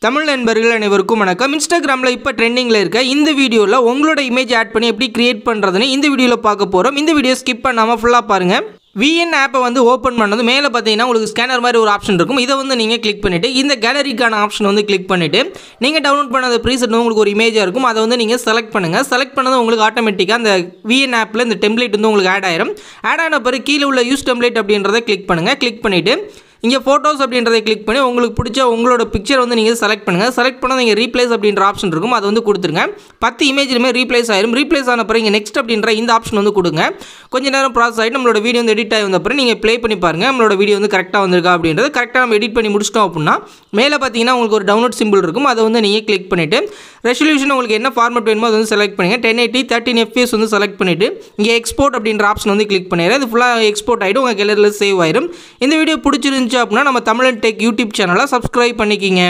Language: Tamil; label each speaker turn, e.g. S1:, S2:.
S1: தமிழ் நண்பர்கள் அனைவருக்கும் வணக்கம். இன்ஸ்டாகிராமில் இப்போ ட்ரெண்டிங்கில் இருக்க இந்த வீடியோவில் உங்களோட இமேஜ் ஆட் பண்ணி எப்படி கிரியேட் பண்ணுறதுன்னு இந்த வீடியோவில் பார்க்க போகிறோம். இந்த வீடியோ ஸ்கிப் பண்ணாமல் ஃபுல்லாக பாருங்கள். VN ஆப்பை ஓப்பன் பண்ணது மேலே பார்த்தீங்கன்னா உங்களுக்கு ஸ்கேனர் மாதிரி ஒரு ஆப்ஷன் இருக்கும். இதை நீங்கள் கிளிக் பண்ணிவிட்டு இந்த கேலரிக்கான ஆப்ஷன் கிளிக் பண்ணிவிட்டு நீங்கள் டவுன்லோட் பண்ண ப்ரீசெட் உங்களுக்கு ஒரு இமேஜாக இருக்கும். அதை நீங்கள் செலக்ட் பண்ணுங்கள். செலக்ட் பண்ணது உங்களுக்கு ஆட்டோமேட்டிக்காக அந்த VN ஆப்பில் இந்த டெம்ப்ளேட் உங்களுக்கு ஆட் ஆயிரும். ஆட் ஆன பிறகு கீழே உள்ள யூஸ் டெம்ப்ளேட் அப்படின்றத கிளிக் பண்ணுங்கள். கிளிக் பண்ணிவிட்டு இங்கே ஃபோட்டோஸ் அப்படின்றதை கிளிக் பண்ணி உங்களுக்கு பிடிச்ச உங்களோட பிக்சர் நீங்கள் செலக்ட் பண்ணுங்கள். செலக்ட் பண்ணால் நீங்கள் ரீப்ளேஸ் அப்படின்ற ஆப்ஷன் இருக்கும். அதை கொடுத்துருங்க. 10 இமேஜ்லுமே ரீப்ளேஸ் ஆயிரும். ரீப்ளேஸ் ஆன பிறகு இங்கே நெக்ஸ்ட் அப்படின்ற இந்த ஆப்ஷன் கொடுங்க. கொஞ்சம் நேரம் ப்ராசஸ் ஆகிட்டு நம்மளோட வீடியோ எடிட் ஆகி வந்த பிறகு நீங்கள் ப்ளே பண்ணி பாருங்கள். நம்மளோட வீடியோ கரெக்டாக வந்திருக்கா அப்படின்றது. கரெக்டாக நம்ம எடிட் பண்ணி முடிச்சிட்டோம் அப்படின்னா மேலே பார்த்தீங்கன்னா உங்களுக்கு ஒரு டவுன்லோட் சிம்பிள் இருக்கும். அதை நீங்கள் கிளிக் பண்ணிவிட்டு ரெசல்யூஷன் உங்களுக்கு என்ன ஃபார்மேட் வேணுமோ அதை செலக்ட் பண்ணுங்கள். 1080 13 fps செலக்ட் பண்ணிவிட்டு இங்கே எக்ஸ்போர்ட் அப்படின்ற ஆப்ஷன் கிளிக் பண்ணிடுறேன். இது ஃபுல்லாக எக்ஸ்போர்ட் ஆகிட்டு உங்கள் கேலரியில் சேவ் ஆயிரும். இந்த வீடியோ பிடிச்சிருந்துச்சு அப்படின்னா நம்ம தமிழன் டெக் யூடியூப் சேனலை சப்ஸ்கிரைப் பண்ணிக்கிங்க.